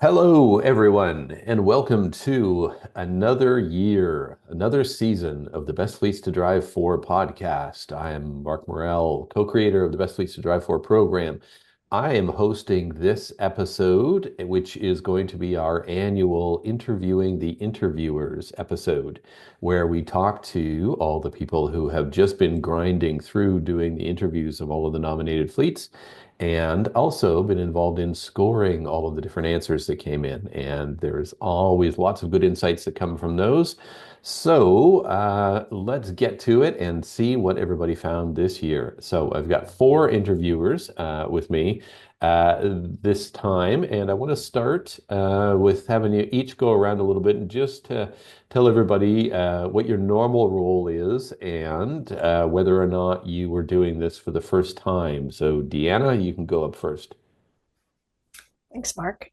Hello, everyone, and welcome to another year, another season of the Best Fleets to Drive For podcast. I am Mark Morrell, co-creator of the Best Fleets to Drive For program. I am hosting this episode, which is going to be our annual Interviewing the Interviewers episode, where we talk to all the people who have just been grinding through doing the interviews of all of the nominated fleets and also been involved in scoring all of the different answers that came in. And there's always lots of good insights that come from those. So let's get to it and see what everybody found this year. So I've got four interviewers with me this time, and I want to start with having you each go around a little bit and just tell everybody what your normal role is and whether or not you were doing this for the first time. So, Deanna, you can go up first. Thanks, Mark.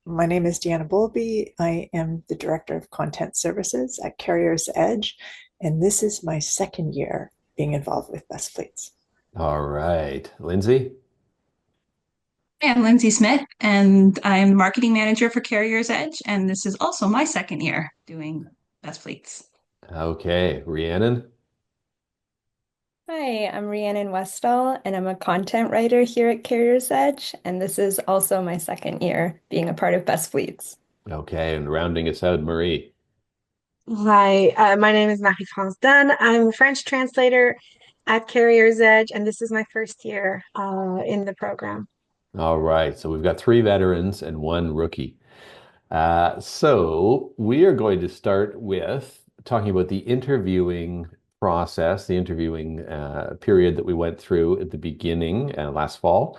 My name is Deanna Bowlby. I am the Director of Content Services at Carrier's Edge, and this is my second year being involved with Best Fleets. All right. Lindsay? I'm Lindsay Smith, and I'm the marketing manager for Carrier's Edge, and this is also my second year doing Best Fleets. Okay. Rhiannon? Hi, I'm Rhiannon Westall, and I'm a content writer here at Carrier's Edge, and this is also my second year being a part of Best Fleets. Okay. And rounding us out, Marie. Hi, my name is Marie-France Dunn. I'm a French translator at Carrier's Edge, and this is my first year in the program. All right. So we've got three veterans and one rookie. So we are going to start with talking about the interviewing process, the interviewing period that we went through at the beginning last fall.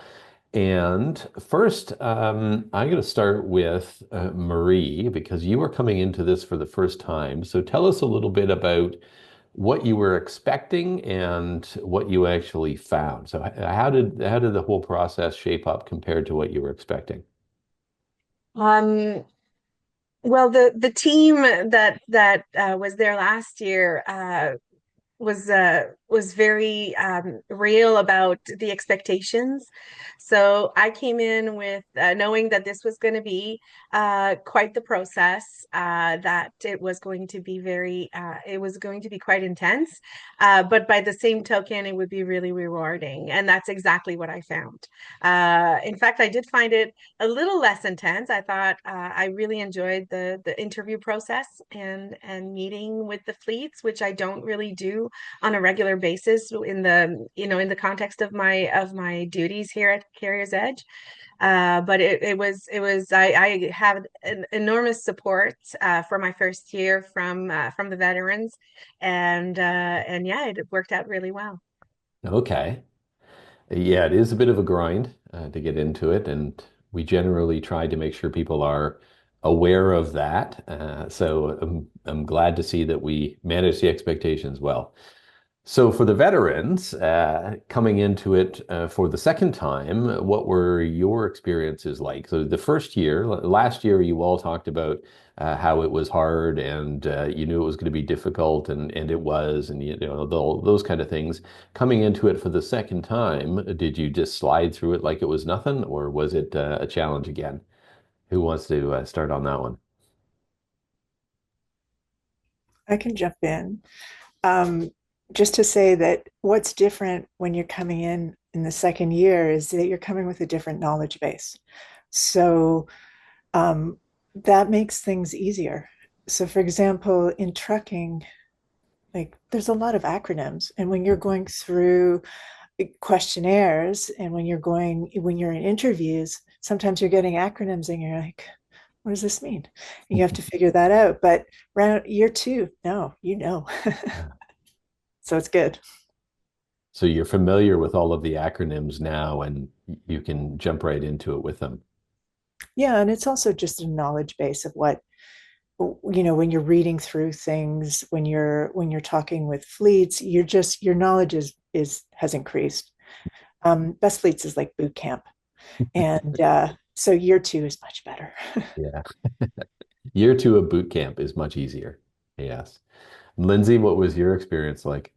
And first, I'm going to start with Marie because you were coming into this for the first time. So tell us a little bit about what you were expecting and what you actually found. So how did the whole process shape up compared to what you were expecting? Um, well, the team that was there last year was very real about the expectations. So I came in with knowing that this was going to be quite the process, that it was going to be quite intense, but by the same token, it would be really rewarding, and that's exactly what I found. In fact, I did find it a little less intense. I thought I really enjoyed the interview process and meeting with the fleets, which I don't really do on a regular basis in the context of my duties here at Carrier's Edge. But I have an enormous support for my first year from the veterans, and yeah, it worked out really well. Okay. Yeah, it is a bit of a grind to get into it, and we generally try to make sure people are aware of that. So I'm glad to see that we manage the expectations well. So for the veterans coming into it for the second time, what were your experiences like? So the first year, last year, you all talked about how it was hard and you knew it was going to be difficult, and it was, and you know those kind of things. Coming into it for the second time, did you just slide through it like it was nothing, or was it a challenge again? Who wants to start on that one? I can jump in. Um, just to say that what's different when you're coming in the second year is that you're coming with a different knowledge base. So um, that makes things easier. So, for example, in trucking, like there's a lot of acronyms, and when you're going through questionnaires and when you're in interviews, sometimes you're getting acronyms and you're like, what does this mean? And you have to figure that out. But round year two, no, you know. So it's good. So you're familiar with all of the acronyms now, and you can jump right into it with them. Yeah, and it's also just a knowledge base of what, when you're reading through things, when you're talking with fleets, your knowledge is has increased. Best Fleets is like boot camp, and so year two is much better. Yeah. Year two of boot camp is much easier. Yes. Lindsay, what was your experience like?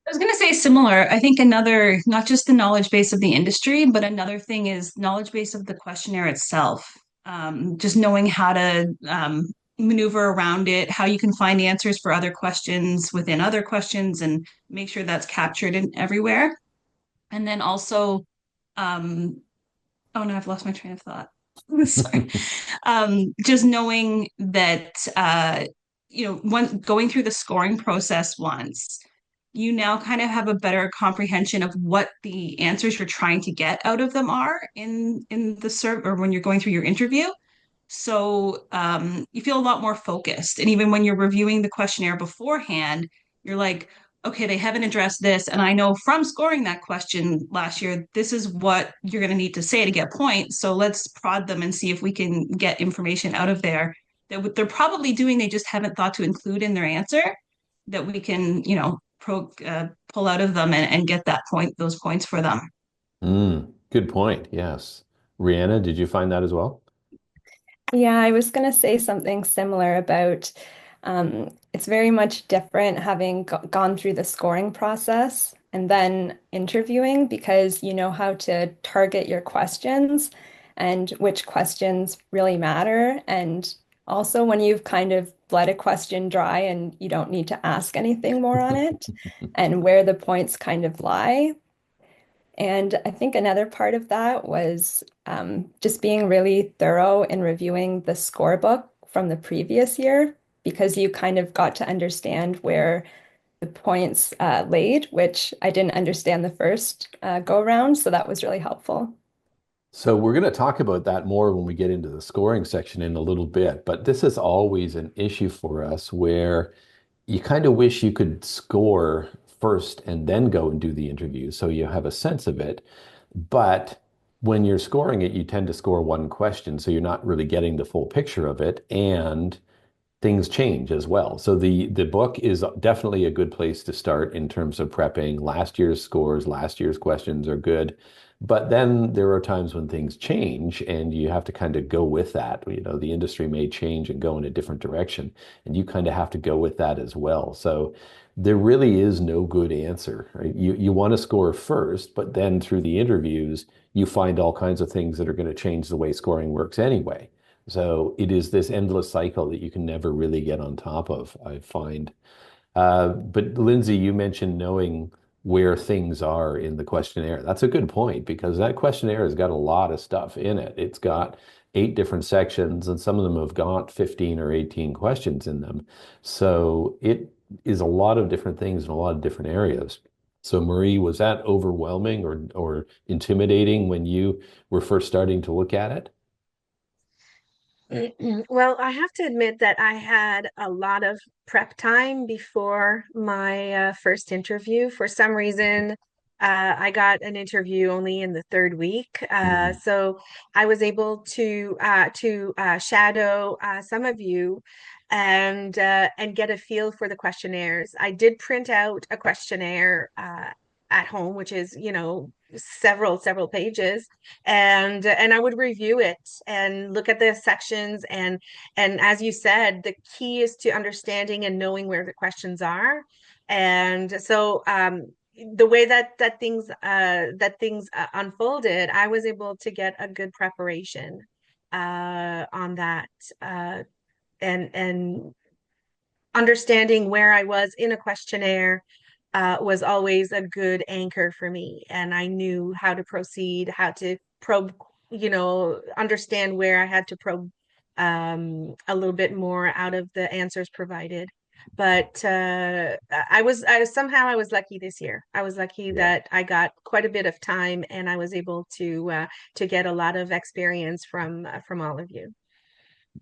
I was going to say similar. I think not just the knowledge base of the industry, but another thing is knowledge base of the questionnaire itself. just knowing how to maneuver around it, how you can find answers for other questions within other questions and make sure that's captured in everywhere. And then also, oh no, I've lost my train of thought. Sorry. Just knowing that, going through the scoring process once, you now kind of have a better comprehension of what the answers you're trying to get out of them are in the serve or when you're going through your interview. So you feel a lot more focused. And even when you're reviewing the questionnaire beforehand, you're like, okay, they haven't addressed this. And I know from scoring that question last year, this is what you're going to need to say to get points. So let's prod them and see if we can get information out of there that what they're probably doing, they just haven't thought to include in their answer that we can, pull out of them and get those points for them. Good point. Yes. Rihanna, did you find that as well? Yeah, I was going to say something similar about it's very much different having gone through the scoring process and then interviewing because you know how to target your questions and which questions really matter. And also when you've kind of let a question dry and you don't need to ask anything more on it and where the points kind of lie. And I think another part of that was just being really thorough in reviewing the scorebook from the previous year because you kind of got to understand where the points laid, which I didn't understand the first go around. So that was really helpful. So we're going to talk about that more when we get into the scoring section in a little bit, but this is always an issue for us where you kind of wish you could score first and then go and do the interview so you have a sense of it. But when you're scoring it, you tend to score one question, so you're not really getting the full picture of it. And things change as well. So the book is definitely a good place to start in terms of prepping. Last year's scores, last year's questions are good. But then there are times when things change and you have to kind of go with that. You know, the industry may change and go in a different direction, and you kind of have to go with that as well. So there really is no good answer, right? You want to score first, but then through the interviews, you find all kinds of things that are going to change the way scoring works anyway. So it is this endless cycle that you can never really get on top of, I find. But Lindsay, you mentioned knowing where things are in the questionnaire. That's a good point because that questionnaire has got a lot of stuff in it. It's got 8 different sections, and some of them have got 15 or 18 questions in them. So it is a lot of different things in a lot of different areas. So Marie, was that overwhelming or intimidating when you were first starting to look at it? Well, I have to admit that I had a lot of prep time before my first interview. For some reason, I got an interview only in the third week, Mm. so I was able to shadow some of you and get a feel for the questionnaires. I did print out a questionnaire at home, which is, several pages, and I would review it and look at the sections and as you said, the key is to understanding and knowing where the questions are. And so the way that things unfolded, I was able to get a good preparation on that and understanding where I was in a questionnaire was always a good anchor for me. And I knew how to proceed, how to probe, understand where I had to probe a little bit more out of the answers provided. But I was lucky this year. I was lucky Yeah. that I got quite a bit of time and I was able to get a lot of experience from all of you.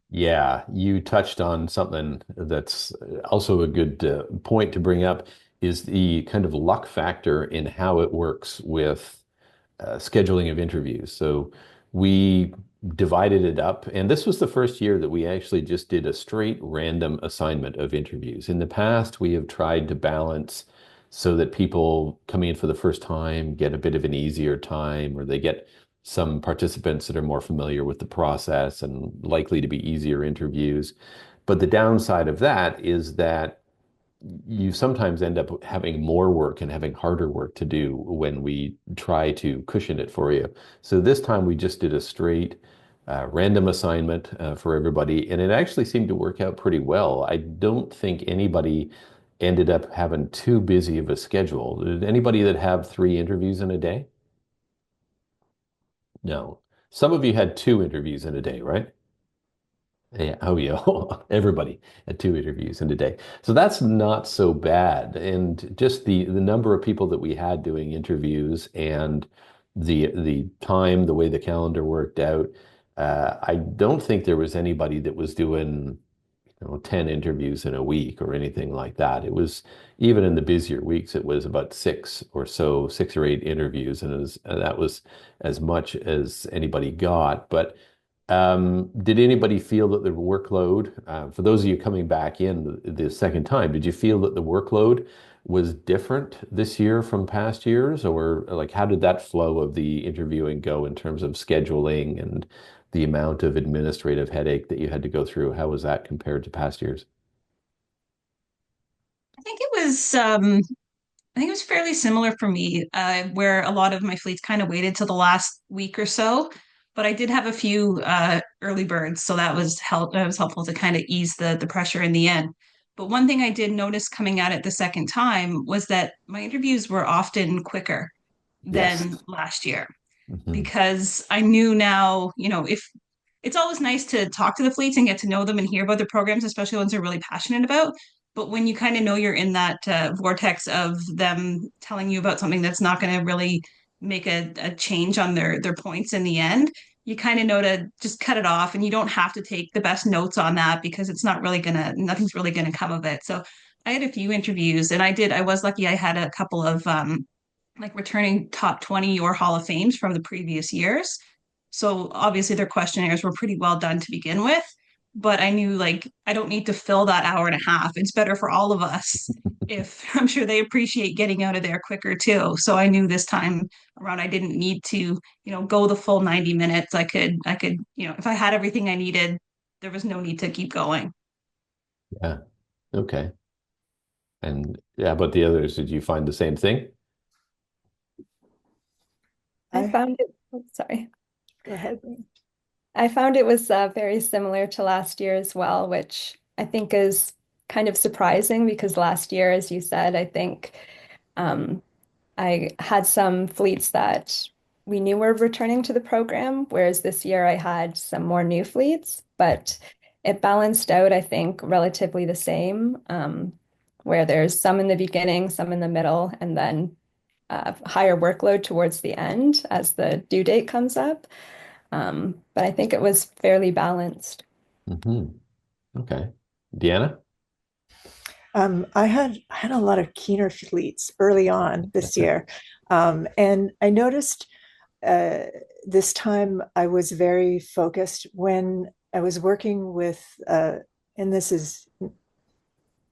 Yeah, you touched on something that's also a good point to bring up is the kind of luck factor in how it works with scheduling of interviews. So we divided it up, and this was the first year that we actually just did a straight random assignment of interviews. In the past, we have tried to balance so that people coming in for the first time get a bit of an easier time, or they get some participants that are more familiar with the process and likely to be easier interviews. But the downside of that is that you sometimes end up having more work and having harder work to do when we try to cushion it for you. So this time we just did a straight random assignment for everybody, and it actually seemed to work out pretty well. I don't think anybody ended up having too busy of a schedule. Did anybody that have 3 interviews in a day? No. Some of you had 2 interviews in a day, right? Yeah. Oh, yeah. Everybody had 2 interviews in a day. So that's not so bad. And just the number of people that we had doing interviews and the time, the way the calendar worked out, I don't think there was anybody that was doing 10 interviews in a week or anything like that. It was even in the busier weeks, it was about 6 or 8 interviews, and that was as much as anybody got. But did anybody feel that the workload, for those of you coming back in the second time, did you feel that the workload was different this year from past years? Or like how did that flow of the interviewing go in terms of scheduling and the amount of administrative headache that you had to go through? How was that compared to past years? I think it was I think it was fairly similar for me, where a lot of my fleets kind of waited till the last week or so. But I did have a few early birds, so that was helpful to kind of ease the pressure in the end. But one thing I did notice coming at it the second time was that my interviews were often quicker Yes. than last year Hmm. because I knew now, if it's always nice to talk to the fleets and get to know them and hear about their programs, especially ones they're really passionate about. But when you kind of know you're in that vortex of them telling you about something that's not going to really make a change on their points in the end, you kind of know to just cut it off, and you don't have to take the best notes on that because nothing's really gonna come of it. So I had a few interviews, and I was lucky. I had a couple of like returning top 20 or Hall of Fames from the previous years. So obviously their questionnaires were pretty well done to begin with, but I knew like I don't need to fill that hour and a half. It's better for all of us if I'm sure they appreciate getting out of there quicker too. So I knew this time around I didn't need to, go the full 90 minutes. I could, if I had everything I needed, there was no need to keep going. Yeah. Okay. And yeah, but the others, did you find the same thing? I I found it, oh, sorry. Go ahead. I found it was very similar to last year as well, which I think is kind of surprising because last year, as you said, I think um, I had some fleets that we knew were returning to the program, whereas this year I had some more new fleets, but it balanced out, I think, relatively the same, where there's some in the beginning, some in the middle, and then higher workload towards the end as the due date comes up. But I think it was fairly balanced. Hmm. Okay. Deanna? I had a lot of keener fleets early on this year, and I noticed uh, this time I was very focused when I was working with, and this is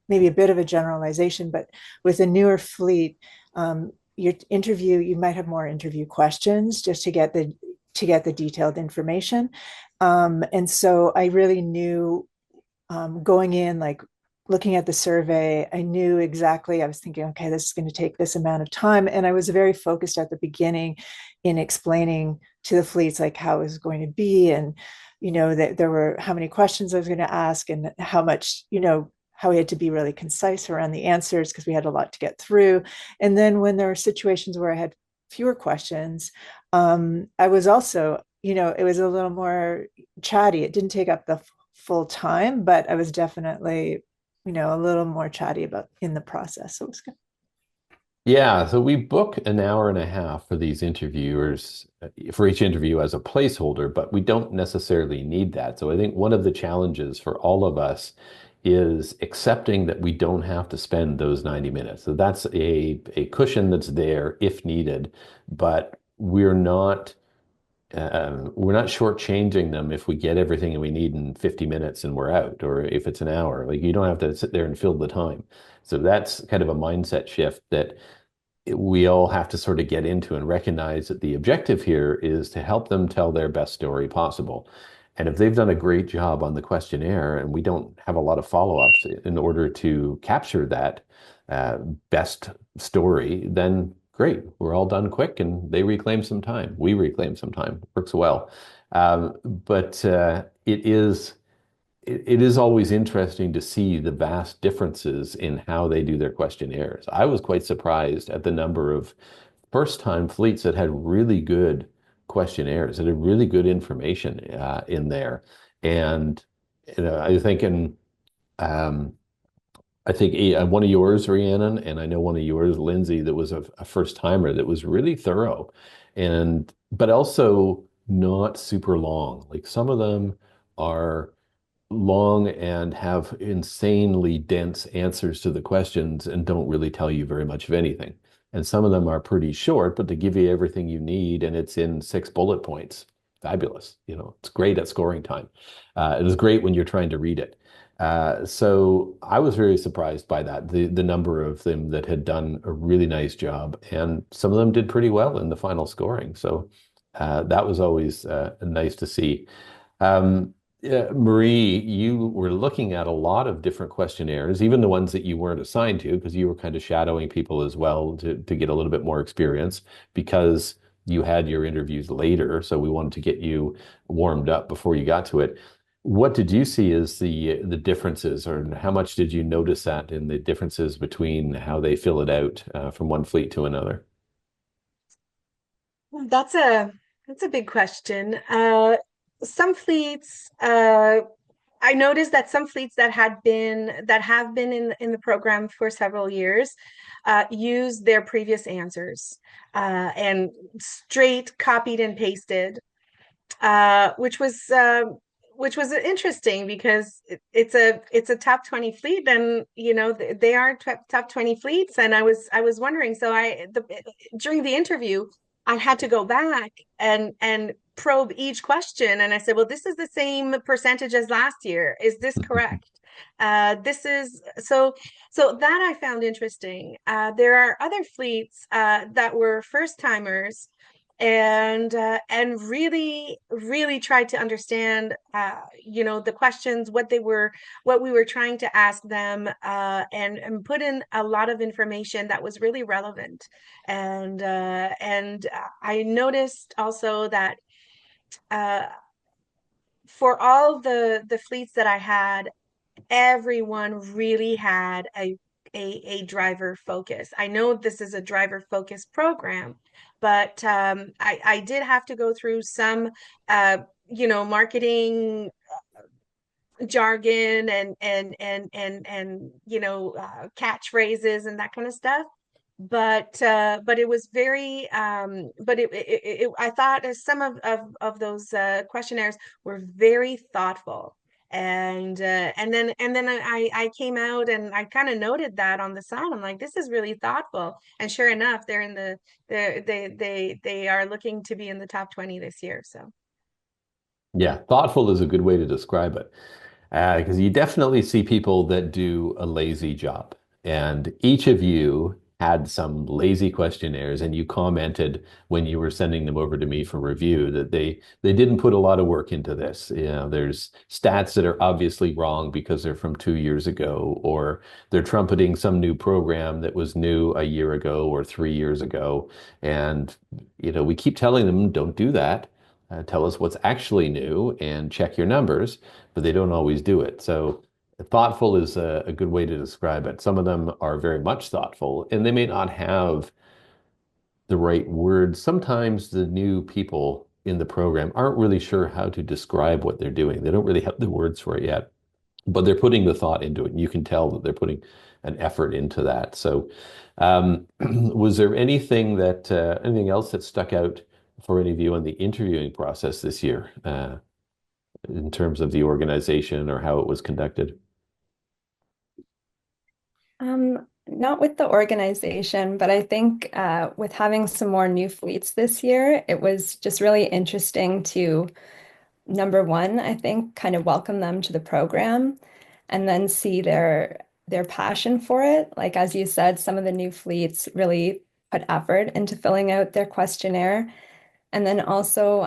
maybe a bit of a generalization, but with a newer fleet, you might have more interview questions just to get the detailed information, and so I really knew going in, like looking at the survey, I knew exactly, I was thinking, okay, this is going to take this amount of time. And I was very focused at the beginning in explaining to the fleets like how it was going to be, and, that there were how many questions I was going to ask, and how much, how we had to be really concise around the answers because we had a lot to get through. And then when there were situations where I had fewer questions, I was also, it was a little more chatty. It didn't take up the full time, but I was definitely, a little more chatty about in the process. So it was good. Yeah, so we book an hour and a half for these interviewers for each interview as a placeholder, but we don't necessarily need that. So I think one of the challenges for all of us is accepting that we don't have to spend those 90 minutes. So that's a cushion that's there if needed, but we're not shortchanging them if we get everything we need in 50 minutes and we're out, or if it's an hour. Like you don't have to sit there and fill the time. So that's kind of a mindset shift that we all have to sort of get into and recognize that the objective here is to help them tell their best story possible. And if they've done a great job on the questionnaire and we don't have a lot of follow-ups in order to capture that uh, best story, then great. We're all done quick, and they reclaim some time. We reclaim some time. Works well. But it is always interesting to see the vast differences in how they do their questionnaires. I was quite surprised at the number of first-time fleets that had really good questionnaires, that had really good information in there. And I think um, one of yours, Rhiannon, and I know one of yours, Lindsay, that was a first timer that was really thorough, and but also not super long. Like some of them are long and have insanely dense answers to the questions and don't really tell you very much of anything. And some of them are pretty short, but they give you everything you need, and it's in 6 bullet points. Fabulous. It's great at scoring time. It is great when you're trying to read it. So I was very surprised by that, the number of them that had done a really nice job, and some of them did pretty well in the final scoring. So that was always nice to see. Um, yeah, Marie, you were looking at a lot of different questionnaires, even the ones that you weren't assigned to, because you were kind of shadowing people as well to get a little bit more experience because you had your interviews later. So we wanted to get you warmed up before you got to it. What did you see as the differences, or how much did you notice that in the differences between how they fill it out from one fleet to another? Well, that's a big question. Some fleets, I noticed that some fleets that have been in the program for several years, use their previous answers and straight copied and pasted, uh, which was uh, which was interesting because it's a top 20 fleet, and they are top 20 fleets, and I was wondering. So during the interview, I had to go back and probe each question, and I said, well, this is the same percentage as last year. Is this correct? This is so that I found interesting. There are other fleets that were first timers and really tried to understand the questions, what we were trying to ask them, and put in a lot of information that was really relevant. And I noticed also that uh, for all the fleets that I had, everyone really had a driver focus. I know this is a driver focused program, but I did have to go through some marketing jargon and catchphrases and that kind of stuff. But it was very but I thought as some of those questionnaires were very thoughtful. And then I came out and I kind of noted that on the side. I'm like, this is really thoughtful. And sure enough, they are looking to be in the top 20 this year. So Yeah, thoughtful is a good way to describe it. Because you definitely see people that do a lazy job. And each of you had some lazy questionnaires, and you commented when you were sending them over to me for review that they didn't put a lot of work into this. There's stats that are obviously wrong because they're from 2 years ago, or they're trumpeting some new program that was new a year ago or 3 years ago. And we keep telling them, don't do that. Tell us what's actually new and check your numbers, but they don't always do it. So thoughtful is a good way to describe it. Some of them are very much thoughtful, and they may not have the right words. Sometimes the new people in the program aren't really sure how to describe what they're doing. They don't really have the words for it yet, but they're putting the thought into it. And you can tell that they're putting an effort into that. So, was there anything else that stuck out for any of you on the interviewing process this year, in terms of the organization or how it was conducted? Not with the organization, but I think with having some more new fleets this year, it was just really interesting to, number one, I think, kind of welcome them to the program and then see their passion for it. Like as you said, some of the new fleets really put effort into filling out their questionnaire. And then also,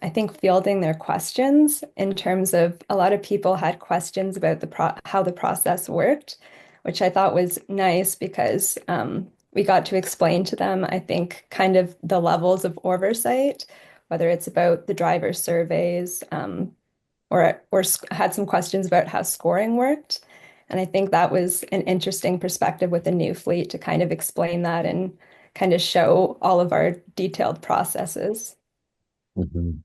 I think fielding their questions in terms of a lot of people had questions about how the process worked, which I thought was nice because we got to explain to them, I think, kind of the levels of oversight, whether it's about the driver surveys, or had some questions about how scoring worked. And I think that was an interesting perspective with the new fleet to kind of explain that and kind of show all of our detailed processes. Mhm.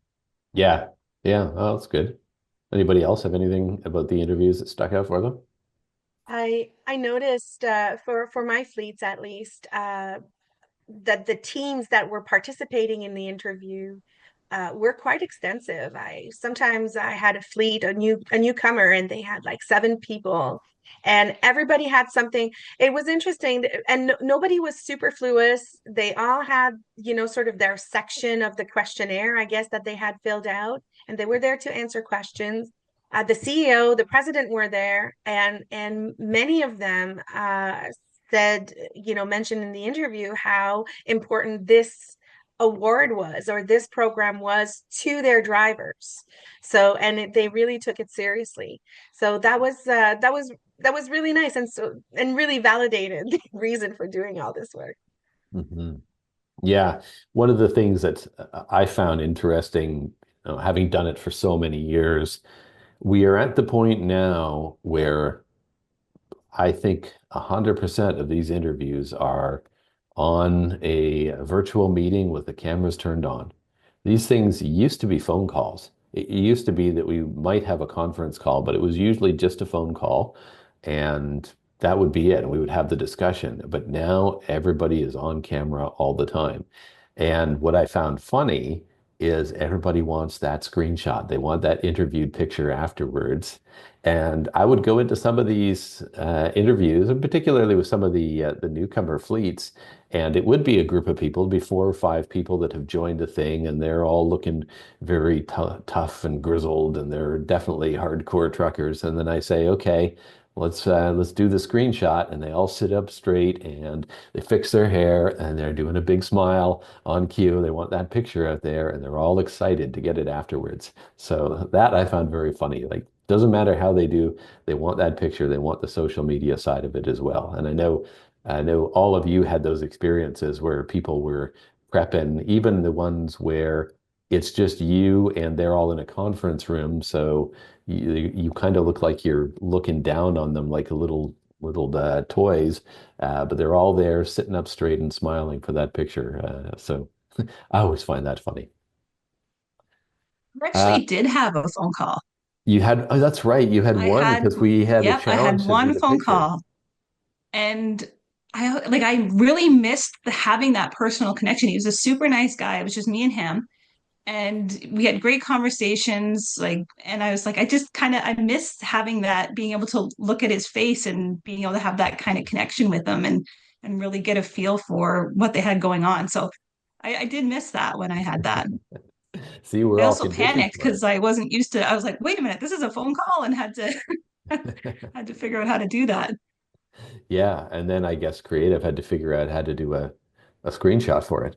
Yeah. Yeah. Oh, that's good. Anybody else have anything about the interviews that stuck out for them? I noticed for my fleets at least that the teams that were participating in the interview were quite extensive. I had a fleet, a newcomer, and they had like 7 people, and everybody had something. It was interesting, and nobody was superfluous. They all had, sort of their section of the questionnaire, I guess, that they had filled out, and they were there to answer questions. The CEO, the president were there, and many of them said, mentioned in the interview how important this award was or this program was to their drivers. So, they really took it seriously. So that was really nice, and really validated the reason for doing all this work. Hmm. Yeah. One of the things that I found interesting, having done it for so many years, we are at the point now where I think 100% of these interviews are on a virtual meeting with the cameras turned on. These things used to be phone calls. It used to be that we might have a conference call, but it was usually just a phone call, and that would be it. And we would have the discussion. But now everybody is on camera all the time. And what I found funny is everybody wants that screenshot. They want that interviewed picture afterwards. And I would go into some of these interviews, and particularly with some of the newcomer fleets, and it would be a group of people, it'd be 4 or 5 people that have joined the thing, and they're all looking very tough and grizzled, and they're definitely hardcore truckers. And then I say, okay, let's do the screenshot, and they all sit up straight and they fix their hair and they're doing a big smile on cue. They want that picture out there, and they're all excited to get it afterwards. So that I found very funny. Like, doesn't matter how they do, they want that picture, they want the social media side of it as well. And I know all of you had those experiences where people were prepping, even the ones where it's just you and they're all in a conference room. So you kind of look like you're looking down on them like a little toys, but they're all there sitting up straight and smiling for that picture. So I always find that funny. I Uh, actually did have a phone call. you had, oh, that's right. You had I one had, because we had a yep, I had challenge to do one the phone picture. call, and I really missed having that personal connection. He was a super nice guy. It was just me and him, and we had great conversations. And I was like, I missed having that, being able to look at his face and being able to have that kind of connection with him, and really get a feel for what they had going on. So I did miss that when I had that. See, we're I all also conditioned panicked for because I wasn't used to. I was like, wait a minute, this is a phone call, and had to it. had to figure out how to do that. Yeah, and then I guess creative had to figure out how to do a screenshot for it.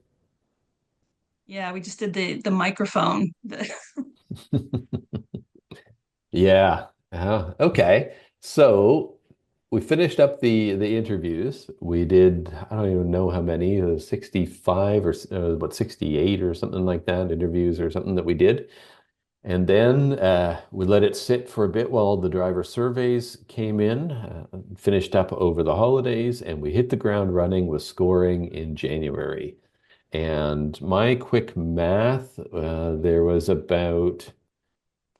Yeah, we just did the microphone. Yeah. Okay. So we finished up the interviews. We did, I don't even know how many, 65 or what, 68 or something like that, interviews or something that we did. And then we let it sit for a bit while the driver surveys came in, finished up over the holidays, and we hit the ground running with scoring in January. And my quick math, there was about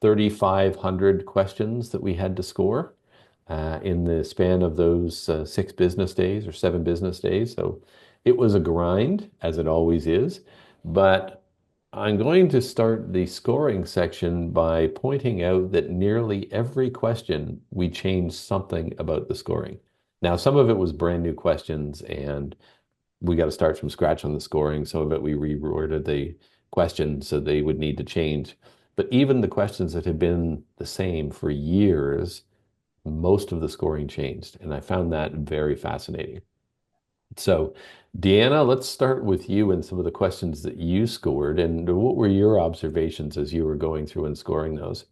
3,500 questions that we had to score in the span of those 6 business days or 7 business days. So it was a grind, as it always is. But I'm going to start the scoring section by pointing out that nearly every question we changed something about the scoring. Now, some of it was brand new questions, and we got to start from scratch on the scoring. Some of it we reworded the questions so they would need to change. But even the questions that had been the same for years, most of the scoring changed. And I found that very fascinating. So, Deanna, let's start with you and some of the questions that you scored. And what were your observations as you were going through and scoring those?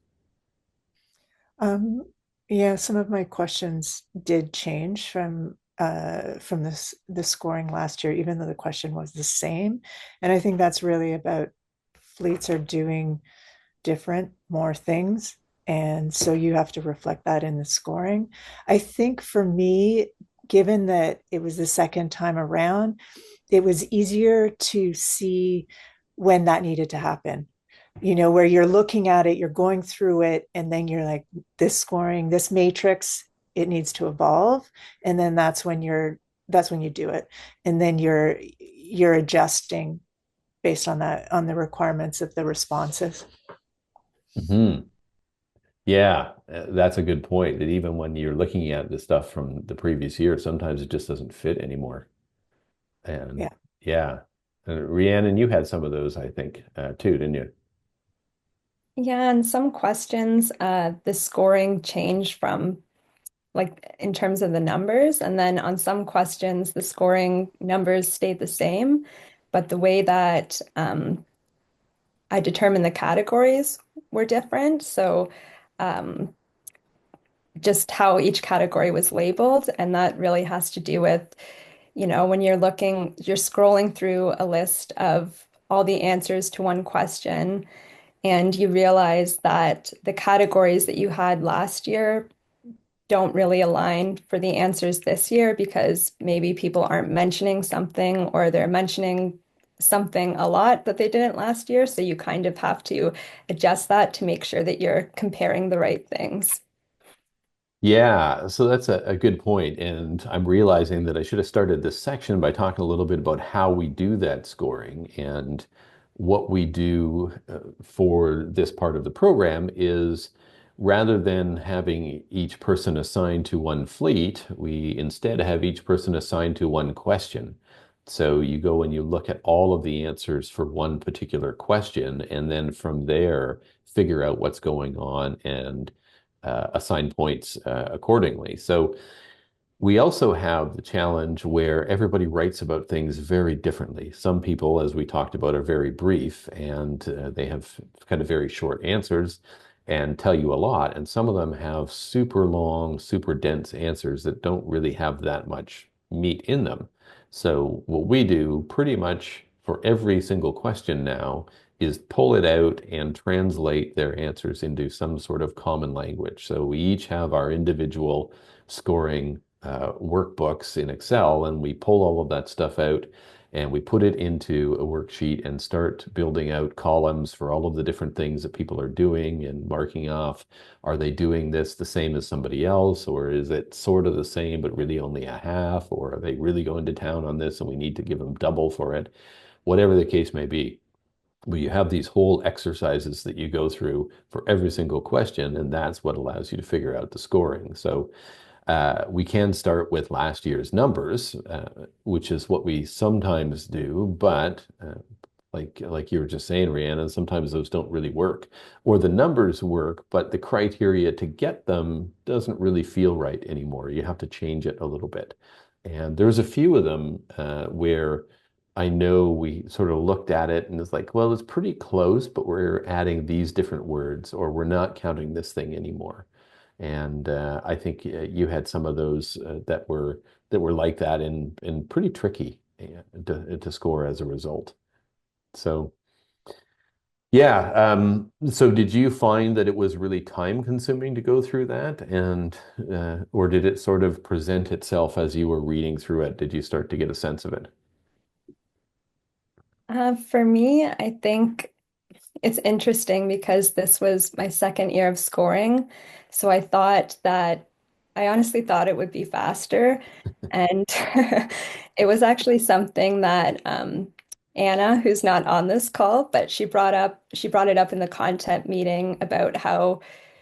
Um, yeah, some of my questions did change from from the scoring last year, even though the question was the same. And I think that's really about fleets are doing more things. And so you have to reflect that in the scoring. I think for me, given that it was the second time around, it was easier to see when that needed to happen. Where you're looking at it, you're going through it, and then you're like, this scoring, this matrix, it needs to evolve. And then that's when you do it. And then you're adjusting based on that, on the requirements of the responses. Hmm. Yeah, that's a good point. That even when you're looking at the stuff from the previous year, sometimes it just doesn't fit anymore. And Yeah. yeah, Rhiannon, you had some of those, I think, too, didn't you? Yeah, and some questions, the scoring changed from like in terms of the numbers, and then on some questions, the scoring numbers stayed the same, but the way that I determined the categories were different. So um, just how each category was labeled, and that really has to do with, when you're scrolling through a list of all the answers to one question, and you realize that the categories that you had last year don't really align for the answers this year because maybe people aren't mentioning something or they're mentioning something a lot that they didn't last year. So you kind of have to adjust that to make sure that you're comparing the right things. Yeah, so that's a good point. And I'm realizing that I should have started this section by talking a little bit about how we do that scoring. And what we do for this part of the program is rather than having each person assigned to one fleet, we instead have each person assigned to one question. So you go and you look at all of the answers for one particular question, and then from there, figure out what's going on and assign points accordingly. So we also have the challenge where everybody writes about things very differently. Some people, as we talked about, are very brief and they have kind of very short answers and tell you a lot. And some of them have super long, super dense answers that don't really have that much meat in them. So what we do pretty much for every single question now is pull it out and translate their answers into some sort of common language. So we each have our individual scoring workbooks in Excel, and we pull all of that stuff out and we put it into a worksheet and start building out columns for all of the different things that people are doing and marking off. Are they doing this the same as somebody else, or is it sort of the same but really only a half, or are they really going to town on this and we need to give them double for it? Whatever the case may be. But you have these whole exercises that you go through for every single question, and that's what allows you to figure out the scoring. So we can start with last year's numbers, which is what we sometimes do, but like you were just saying, Rhiannon, sometimes those don't really work. Or the numbers work, but the criteria to get them doesn't really feel right anymore. You have to change it a little bit. And there's a few of them where I know we sort of looked at it and it's like, well, it's pretty close, but we're adding these different words, or we're not counting this thing anymore. And I think you had some of those that were like that and pretty tricky to score as a result. So yeah, so did you find that it was really time consuming to go through that, and or did it sort of present itself as you were reading through it? Did you start to get a sense of it? For me, I think it's interesting because this was my second year of scoring. So I honestly thought it would be faster. And it was actually something that Anna, who's not on this call, but she brought it up in the content meeting about how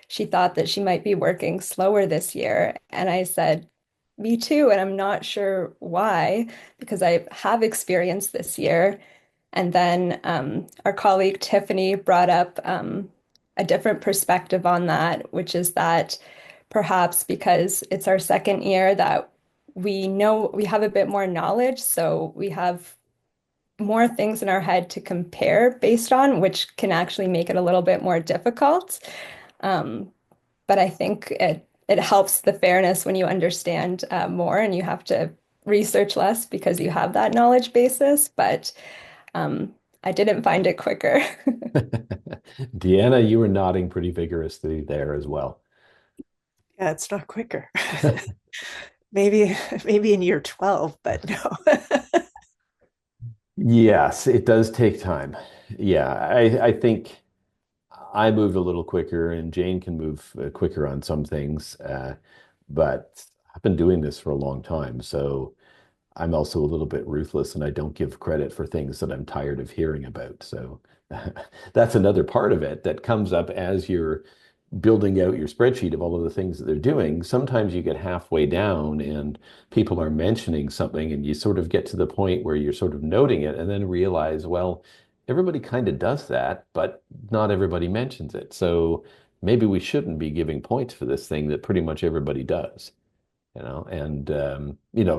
she thought that she might be working slower this year. And I said, me too. And I'm not sure why, because I have experience this year. And then our colleague Tiffany brought up a different perspective on that, which is that perhaps because it's our second year that we know we have a bit more knowledge, so we have more things in our head to compare based on, which can actually make it a little bit more difficult. Um, but I think it helps the fairness when you understand more and you have to research less because you have that knowledge basis. But I didn't find it quicker. Deanna, you were nodding pretty vigorously there as well. Yeah, it's not quicker. Maybe in year 12, but no. Yes, it does take time. Yeah, I think I moved a little quicker, and Jane can move quicker on some things. But I've been doing this for a long time, so I'm also a little bit ruthless, and I don't give credit for things that I'm tired of hearing about. So that's another part of it that comes up as you're building out your spreadsheet of all of the things that they're doing. Sometimes you get halfway down and people are mentioning something, and you sort of get to the point where you're sort of noting it and then realize, well, everybody kind of does that, but not everybody mentions it. So maybe we shouldn't be giving points for this thing that pretty much everybody does. And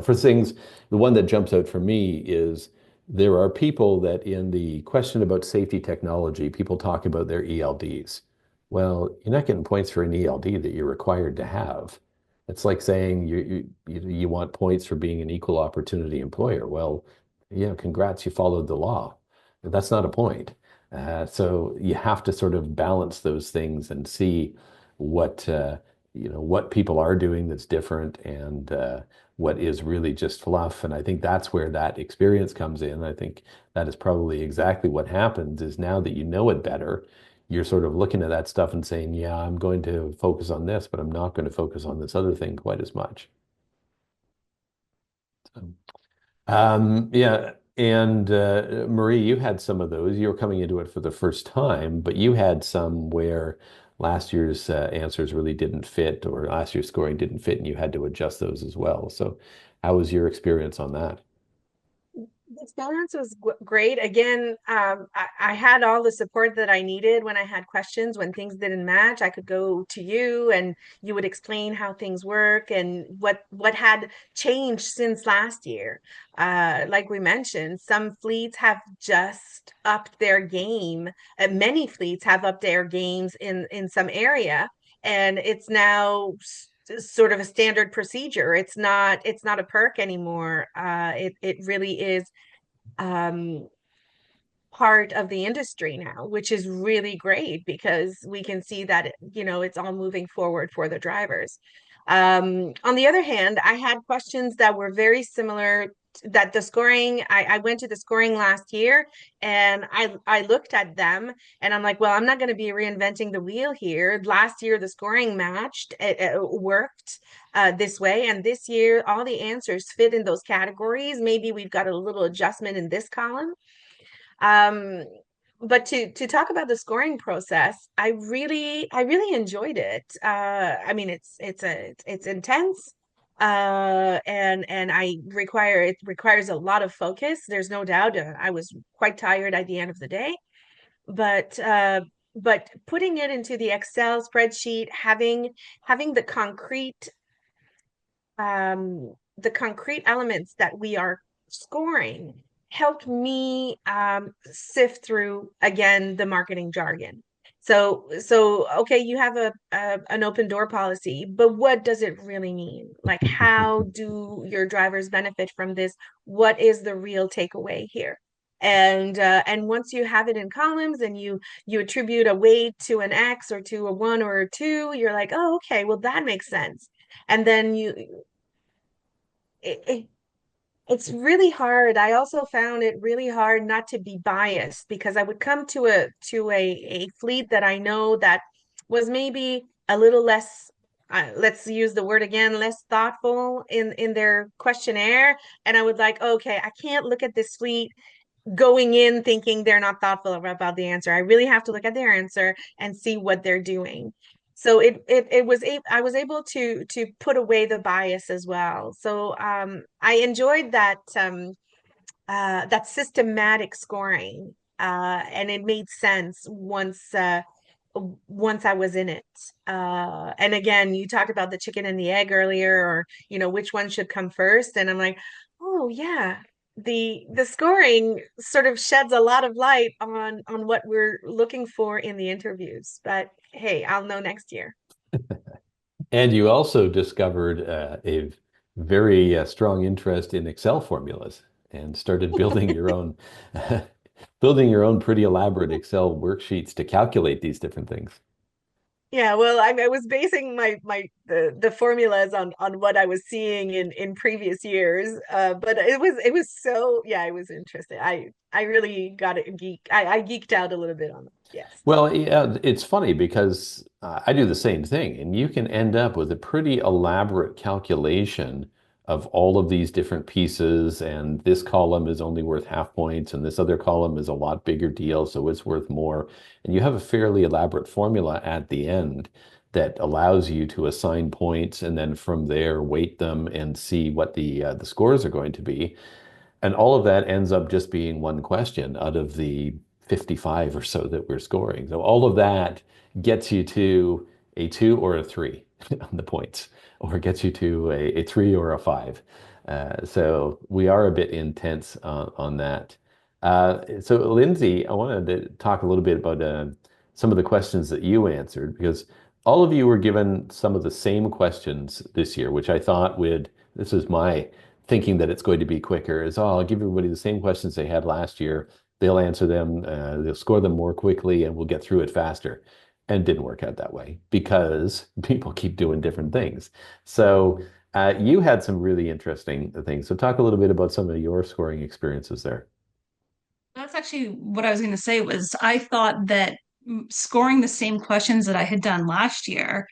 for things, the one that jumps out for me is there are people that in the question about safety technology, people talk about their ELDs. Well, you're not getting points for an ELD that you're required to have. It's like saying you want points for being an equal opportunity employer. Well, yeah, congrats, you followed the law. That's not a point. So you have to sort of balance those things and see what what people are doing that's different, and what is really just fluff. And I think that's where that experience comes in. I think that is probably exactly what happens is now that you know it better, you're sort of looking at that stuff and saying, yeah, I'm going to focus on this, but I'm not going to focus on this other thing quite as much. So, yeah. And Marie, you had some of those. You were coming into it for the first time, but you had some where last year's answers really didn't fit, or last year's scoring didn't fit, and you had to adjust those as well. So, how was your experience on that? The experience was great. Again, I had all the support that I needed when I had questions, when things didn't match. I could go to you and you would explain how things work and what had changed since last year. Like we mentioned, some fleets have just upped their game. Many fleets have upped their games in some area, and it's now sort of a standard procedure. It's not a perk anymore. It really is um, part of the industry now, which is really great because we can see that it's all moving forward for the drivers. On the other hand, I had questions that were very similar. That the scoring, I went to the scoring last year and I looked at them and I'm like, well, I'm not going to be reinventing the wheel here. Last year, the scoring matched, it worked this way. And this year, all the answers fit in those categories. Maybe we've got a little adjustment in this column. Um, but to talk about the scoring process, I really enjoyed it. I mean, it's intense, and it requires a lot of focus. There's no doubt. I was quite tired at the end of the day, but putting it into the Excel spreadsheet, having the concrete elements that we are scoring helped me sift through again the marketing jargon. So okay, you have an open door policy, but what does it really mean? Like, how do your drivers benefit from this? What is the real takeaway here? And once you have it in columns and you attribute a weight to an X or to a one or a two, you're like, oh, okay, well, that makes sense. And then it, it's really hard. I also found it really hard not to be biased because I would come to a fleet that I know that was maybe a little less, let's use the word again, less thoughtful in their questionnaire, and I would like, okay, I can't look at this fleet going in thinking they're not thoughtful about the answer. I really have to look at their answer and see what they're doing. So I was able to put away the bias as well. So I enjoyed that systematic scoring, and it made sense once I was in it. And again, you talked about the chicken and the egg earlier, or which one should come first, and I'm like, oh yeah, the scoring sort of sheds a lot of light on what we're looking for in the interviews. But hey, I'll know next year. And you also discovered a very strong interest in Excel formulas and started building your own building your own pretty elaborate Excel worksheets to calculate these different things. Yeah, well, I was basing the formulas on what I was seeing in previous years. But it was so, yeah, it was interesting. I really got it I geeked out a little bit on it. Yes. Well, yeah, it's funny because I do the same thing, and you can end up with a pretty elaborate calculation of all of these different pieces. And this column is only worth half points, and this other column is a lot bigger deal, so it's worth more. And you have a fairly elaborate formula at the end that allows you to assign points, and then from there weight them and see what the scores are going to be. And all of that ends up just being one question out of the 55 or so that we're scoring. So all of that gets you to a two or a three on the points, or gets you to a three or a five. So we are a bit intense on that. So Lindsay, I wanted to talk a little bit about some of the questions that you answered, because all of you were given some of the same questions this year, which I thought would, this is my thinking that it's going to be quicker, is, oh, I'll give everybody the same questions they had last year. They'll answer them, they'll score them more quickly, and we'll get through it faster. And it didn't work out that way because people keep doing different things. So you had some really interesting things. So talk a little bit about some of your scoring experiences there. That's actually what I was going to say was I thought that scoring the same questions that I had done last year,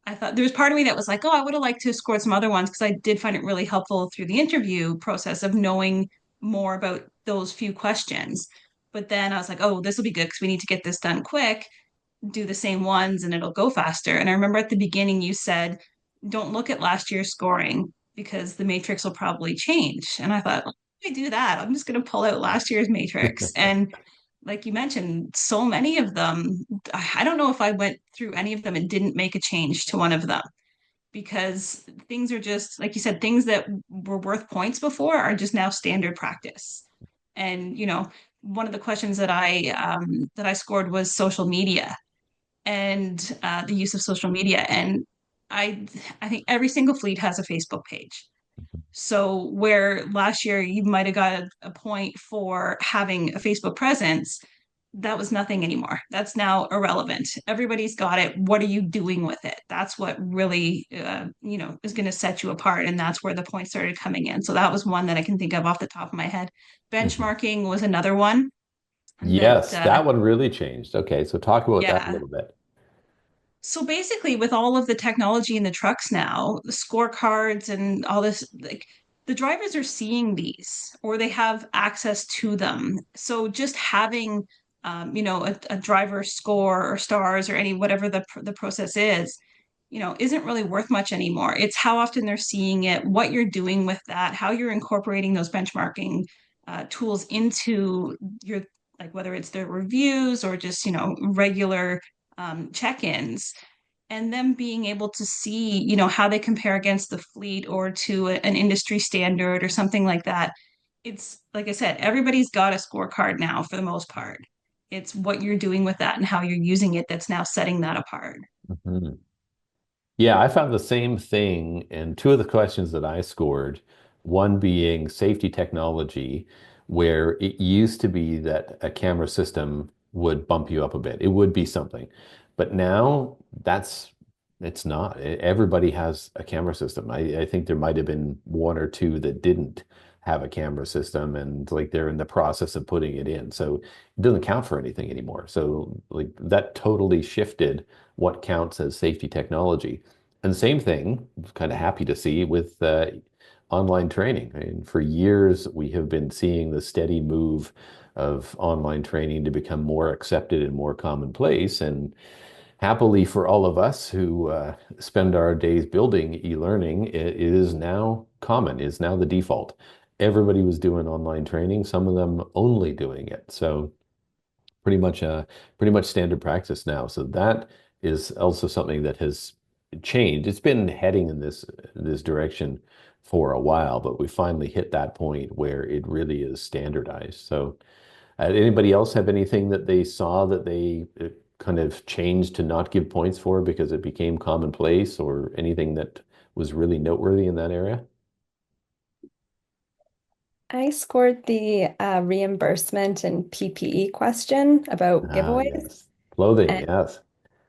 I thought there was part of me that was like, oh, I would have liked to have scored some other ones because I did find it really helpful through the interview process of knowing more about those few questions. But then I was like, oh, this will be good because we need to get this done quick, do the same ones and it'll go faster. And I remember at the beginning you said, don't look at last year's scoring because the matrix will probably change. And I thought, I do that. I'm just going to pull out last year's matrix. And like you mentioned, so many of them, I don't know if I went through any of them and didn't make a change to one of them because things are just, like you said, things that were worth points before are just now standard practice. And, one of the questions that I scored was social media and the use of social media. And I I think every single fleet has a Facebook page. So where last year you might have got a point for having a Facebook presence, that was nothing anymore. That's now irrelevant. Everybody's got it. What are you doing with it? That's what really, is going to set you apart. And that's where the points started coming in. So that was one that I can think of off the top of my head. Mhm. Benchmarking was another one that, Yes, that one really changed. Okay, so talk about that a yeah, little bit. so basically, with all of the technology in the trucks now, the scorecards and all this, like the drivers are seeing these or they have access to them. So just having, a driver score or stars or any whatever the process is, isn't really worth much anymore. It's how often they're seeing it, what you're doing with that, how you're incorporating those benchmarking tools into your, like whether it's their reviews or just regular check-ins, and them being able to see how they compare against the fleet or to an industry standard or something like that. It's like I said, everybody's got a scorecard now for the most part. It's what you're doing with that and how you're using it that's now setting that apart. Mhm. Yeah, I found the same thing. And two of the questions that I scored, one being safety technology, where it used to be that a camera system would bump you up a bit. It would be something. But now it's not. Everybody has a camera system. I think there might have been one or two that didn't have a camera system, and like they're in the process of putting it in. So it doesn't count for anything anymore. So like that totally shifted what counts as safety technology. And the same thing, kind of happy to see with online training. I mean, for years, we have been seeing the steady move of online training to become more accepted and more commonplace. And happily for all of us who spend our days building e-learning, it is now common, is now the default. Everybody was doing online training, some of them only doing it. So pretty much standard practice now. So that is also something that has changed. It's been heading in this direction for a while, but we finally hit that point where it really is standardized. So anybody else have anything that they saw that they kind of changed to not give points for because it became commonplace, or anything that was really noteworthy in that area? I scored the reimbursement and PPE question about Ah, giveaways. yes. Clothing, And yes.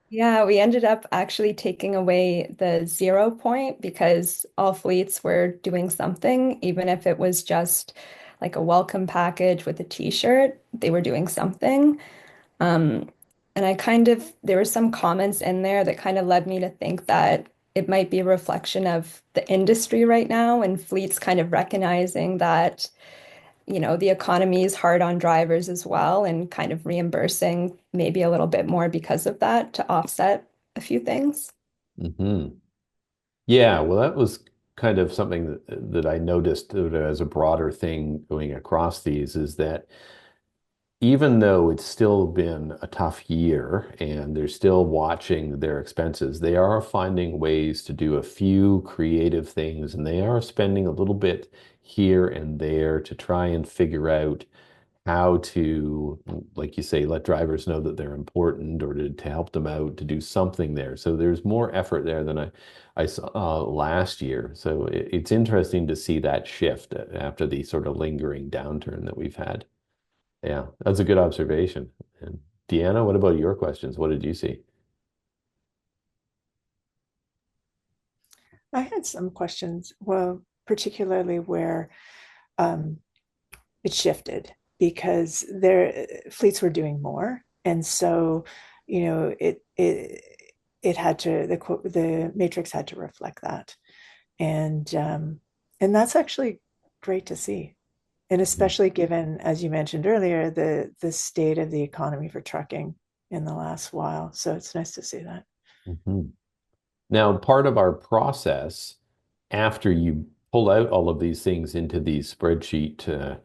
yeah, we ended up actually taking away the 0 point because all fleets were doing something, even if it was just like a welcome package with a t-shirt, they were doing something. Um, and there were some comments in there that kind of led me to think that it might be a reflection of the industry right now and fleets kind of recognizing that, the economy is hard on drivers as well and kind of reimbursing maybe a little bit more because of that to offset a few things. Hmm. Yeah, well, that was kind of something that I noticed as a broader thing going across these, is that even though it's still been a tough year and they're still watching their expenses, they are finding ways to do a few creative things, and they are spending a little bit here and there to try and figure out how to, like you say, let drivers know that they're important, or to help them out to do something there. So there's more effort there than I saw last year. So it's interesting to see that shift after the sort of lingering downturn that we've had. Yeah, that's a good observation. And Deanna, what about your questions? What did you see? I had some questions, well, particularly where um, it shifted because their fleets were doing more, and so it had to the matrix had to reflect that, and that's actually great to see, and especially given, as you mentioned earlier, the state of the economy for trucking in the last while. So it's nice to see that. Mhm. Now, part of our process, after you pull out all of these things into these spreadsheet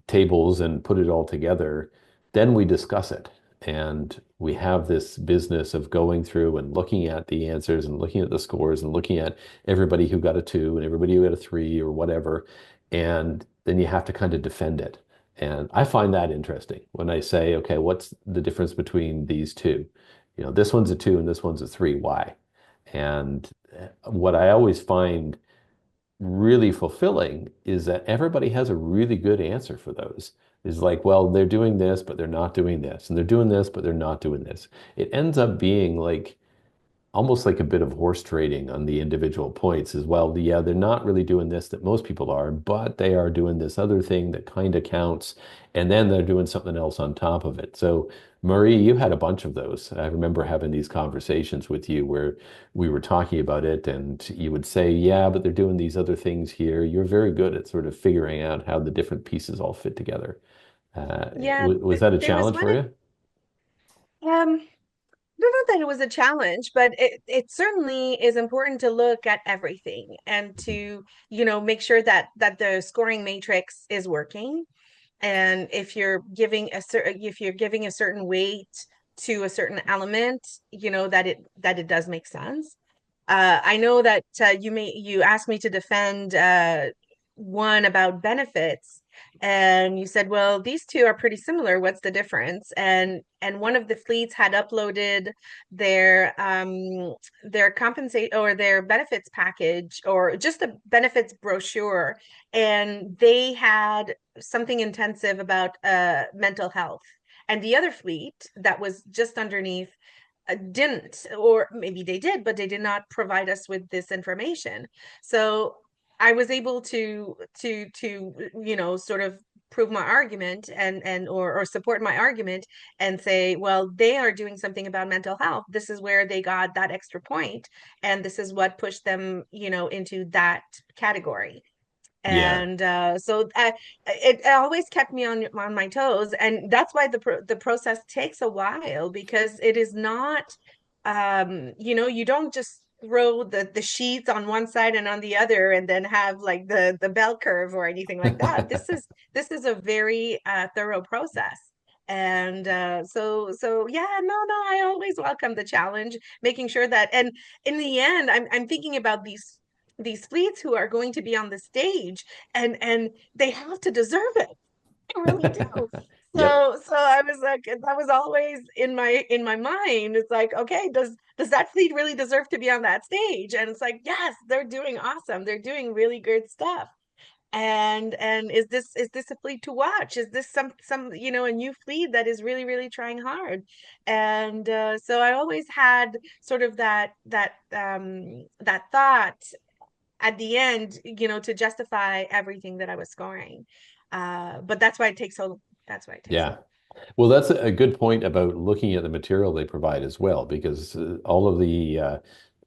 tables and put it all together, then we discuss it. And we have this business of going through and looking at the answers and looking at the scores and looking at everybody who got a two and everybody who got a three or whatever. And then you have to kind of defend it. And I find that interesting when I say, okay, what's the difference between these two? This one's a two and this one's a three. Why? And what I always find really fulfilling is that everybody has a really good answer for those. Is like, well, they're doing this, but they're not doing this, and they're doing this, but they're not doing this. It ends up being like almost like a bit of horse trading on the individual points as well. Yeah, they're not really doing this that most people are, but they are doing this other thing that kind of counts. And then they're doing something else on top of it. So, Marie, you had a bunch of those. I remember having these conversations with you where we were talking about it, and you would say, yeah, but they're doing these other things here. You're very good at sort of figuring out how the different pieces all fit together. Yeah, Was that a there was challenge one for you? don't know that it was a challenge, but it certainly is important to look at everything and to, make sure that the scoring matrix is working. And if you're giving a certain weight to a certain element, that it does make sense. I know that you asked me to defend one about benefits, and you said, well, these two are pretty similar. What's the difference? And one of the fleets had uploaded their compensate or their benefits package, or just a benefits brochure, and they had something intensive about mental health. And the other fleet that was just underneath didn't, or maybe they did, but they did not provide us with this information. So I was able to sort of prove my argument or support my argument and say, well, they are doing something about mental health. This is where they got that extra point, and this is what pushed them, into that category. Yeah. And so it always kept me on my toes, and that's why the process takes a while, because it is not, you don't just throw the sheets on one side and on the other and then have like the bell curve or anything like that. This is a very thorough process. And so yeah, no, I always welcome the challenge, making sure that, and in the end, I'm thinking about these fleets who are going to be on the stage, and they have to deserve it. I really do. Yep. So I was like, that was always in my mind. It's like, okay, does that fleet really deserve to be on that stage? And it's like, yes, they're doing awesome. They're doing really good stuff. And is this a fleet to watch? Is this some a new fleet that is really really trying hard? And so I always had sort of that thought at the end, to justify everything that I was scoring. But that's why it takes so Yeah. Well, that's a good point about looking at the material they provide as well, because all of the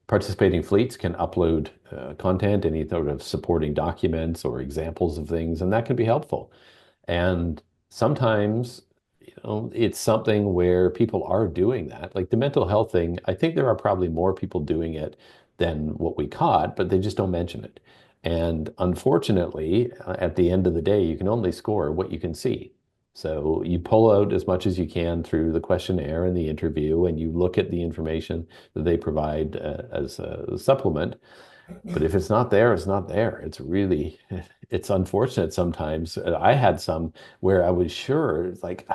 participating fleets can upload content, any sort of supporting documents or examples of things, and that can be helpful. And sometimes, it's something where people are doing that. Like the mental health thing, I think there are probably more people doing it than what we caught, but they just don't mention it. And unfortunately, at the end of the day, you can only score what you can see. So you pull out as much as you can through the questionnaire and the interview, and you look at the information that they provide as a supplement. But if it's not there, it's not there. It's really, it's unfortunate sometimes. I had some where I was sure, it's like,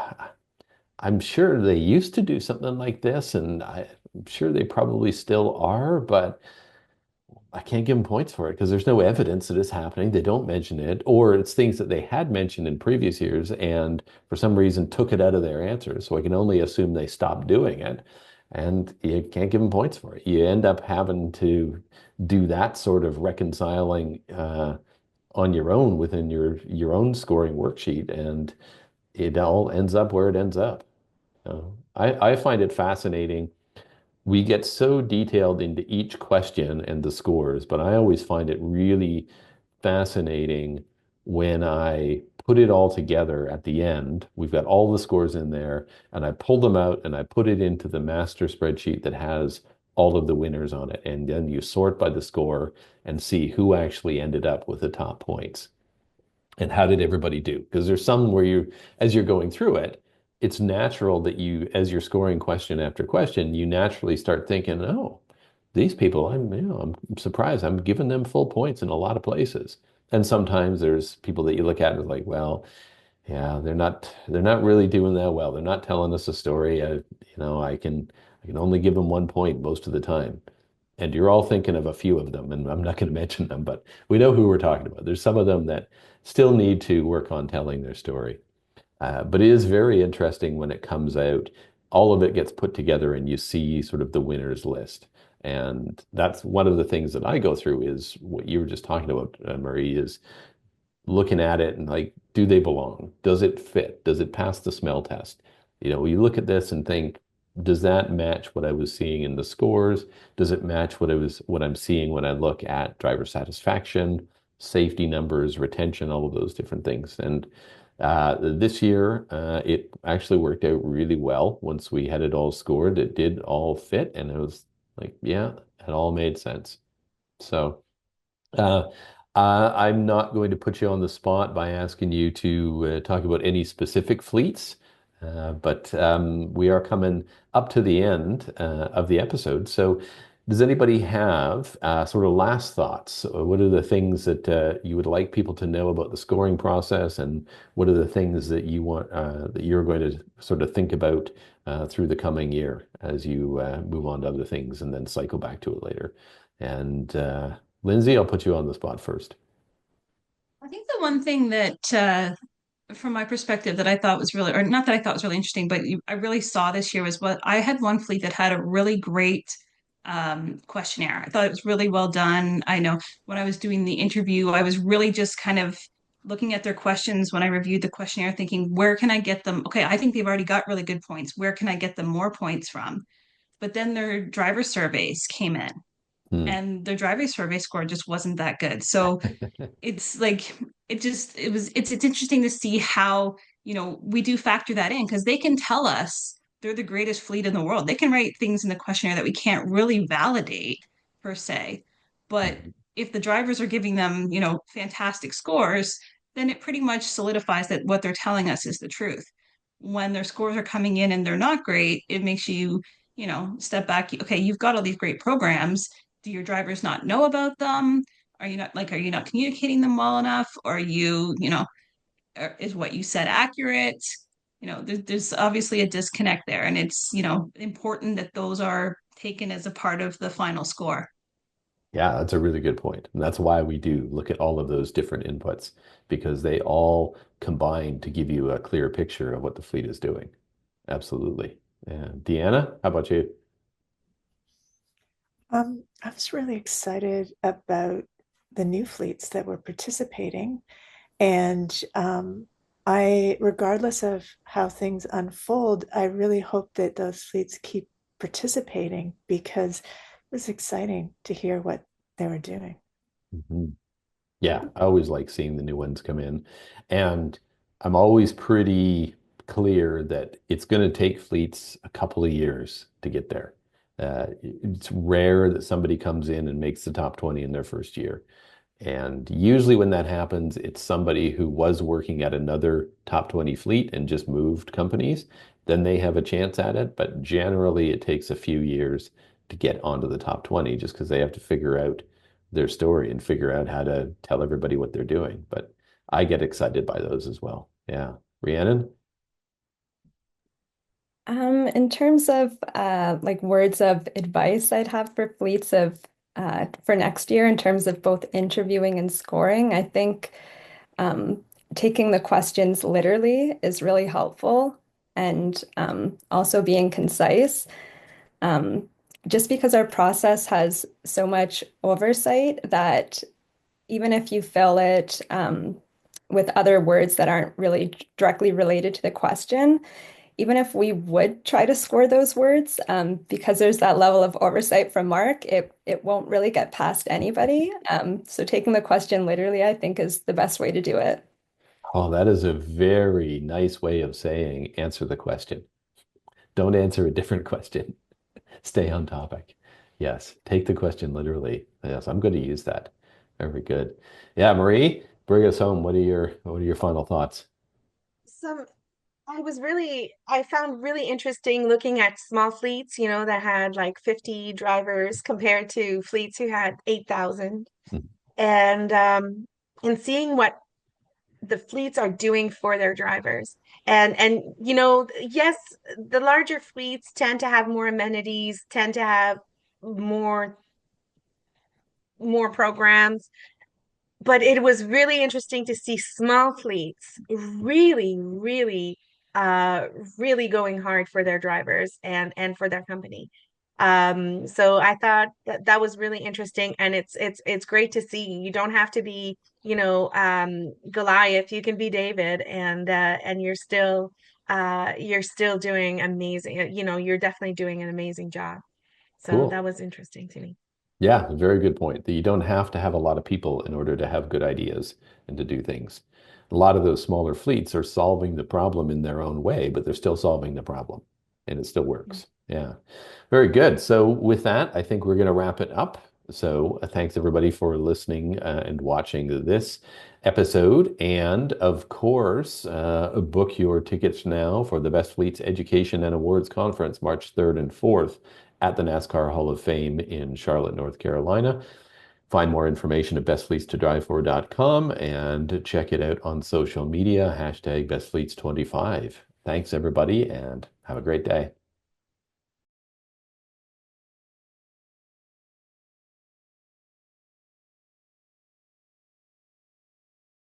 I'm sure they used to do something like this, and I'm sure they probably still are, but I can't give them points for it because there's no evidence that it's happening. They don't mention it, or it's things that they had mentioned in previous years and for some reason took it out of their answers. So I can only assume they stopped doing it, and you can't give them points for it. You end up having to do that sort of reconciling on your own within your own scoring worksheet, and it all ends up where it ends up. I find it fascinating. We get so detailed into each question and the scores, but I always find it really fascinating when I put it all together at the end. We've got all the scores in there, and I pull them out and I put it into the master spreadsheet that has all of the winners on it. And then you sort by the score and see who actually ended up with the top points and how did everybody do? Because there's some where as you're going through it, it's natural that as you're scoring question after question, you naturally start thinking, oh, these people, I'm surprised. I'm giving them full points in a lot of places. And sometimes there's people that you look at and like, well, yeah, they're not really doing that well. They're not telling us a story. I can only give them 1 point most of the time. And you're all thinking of a few of them, and I'm not going to mention them, but we know who we're talking about. There's some of them that still need to work on telling their story. But it is very interesting when it comes out. All of it gets put together, and you see sort of the winners list. And that's one of the things that I go through is what you were just talking about, Marie, is looking at it and like, do they belong? Does it fit? Does it pass the smell test? You look at this and think, does that match what I was seeing in the scores? Does it match what I'm seeing when I look at driver satisfaction, safety numbers, retention, all of those different things? And this year, it actually worked out really well. Once we had it all scored, it did all fit, and it was like, yeah, it all made sense. So. Uh, I'm not going to put you on the spot by asking you to talk about any specific fleets, but we are coming up to the end of the episode. So, does anybody have sort of last thoughts? What are the things that you would like people to know about the scoring process, and what are the things that you want that you're going to sort of think about through the coming year as you move on to other things and then cycle back to it later? And Lindsay, I'll put you on the spot first. I think the one thing that, from my perspective, that I thought was really, or not that I thought was really interesting, but I really saw this year was what I had one fleet that had a really great questionnaire. I thought it was really well done. I know when I was doing the interview, I was really just kind of looking at their questions when I reviewed the questionnaire, thinking, where can I get them? Okay, I think they've already got really good points. Where can I get them more points from? But then their driver surveys came in, Hmm. and their driver survey score just wasn't that good. So it's like it's interesting to see how we do factor that in, because they can tell us they're the greatest fleet in the world. They can write things in the questionnaire that we can't really validate per se, but Mhm. if the drivers are giving them fantastic scores, then it pretty much solidifies that what they're telling us is the truth. When their scores are coming in and they're not great, it makes you step back. Okay, you've got all these great programs. Do your drivers not know about them? Are you not communicating them well enough? Are you, is what you said accurate? there's obviously a disconnect there, and it's, important that those are taken as a part of the final score. Yeah, that's a really good point. And that's why we do look at all of those different inputs because they all combine to give you a clear picture of what the fleet is doing. Absolutely. And Deanna, how about you? I was really excited about the new fleets that were participating. And regardless of how things unfold, I really hope that those fleets keep participating because it was exciting to hear what they were doing. Mhm. Yeah, I always like seeing the new ones come in. And I'm always pretty clear that it's going to take fleets a couple of years to get there. It's rare that somebody comes in and makes the top 20 in their first year. And usually when that happens, it's somebody who was working at another top 20 fleet and just moved companies. Then they have a chance at it. But generally, it takes a few years to get onto the top 20 just because they have to figure out their story and figure out how to tell everybody what they're doing. But I get excited by those as well. Yeah. Rhiannon? In terms of like words of advice I'd have for fleets of for next year in terms of both interviewing and scoring, I think um, taking the questions literally is really helpful and also being concise. Um, just because our process has so much oversight that even if you fill it with other words that aren't really directly related to the question, even if we would try to score those words, because there's that level of oversight from Mark, it won't really get past anybody. So taking the question literally, I think, is the best way to do it. Oh, that is a very nice way of saying answer the question. Don't answer a different question. Stay on topic. Yes, take the question literally. Yes, I'm going to use that. Very good. Yeah, Marie, bring us home. What are your final thoughts? Some I found really interesting looking at small fleets, that had like 50 drivers compared to fleets who had 8,000. Mhm. And seeing what the fleets are doing for their drivers. And yes, the larger fleets tend to have more amenities, tend to have more more programs, but it was really interesting to see small fleets uh really going hard for their drivers and for their company. So I thought that that was really interesting, and it's great to see. You don't have to be, Goliath. You can be David, and you're still doing amazing. You're definitely doing an amazing job. So that Cool. was interesting to me. Yeah, very good point. That you don't have to have a lot of people in order to have good ideas and to do things. A lot of those smaller fleets are solving the problem in their own way, but they're still solving the problem and it still works. Yeah, very good. So, with that, I think we're going to wrap it up. So, thanks everybody for listening and watching this episode. And of course, book your tickets now for the Best Fleets Education and Awards Conference, March 3rd and 4th at the NASCAR Hall of Fame in Charlotte, North Carolina. Find more information at bestfleetstodrivefor.com and check it out on social media, hashtag bestfleets25. Thanks, everybody, and have a great day.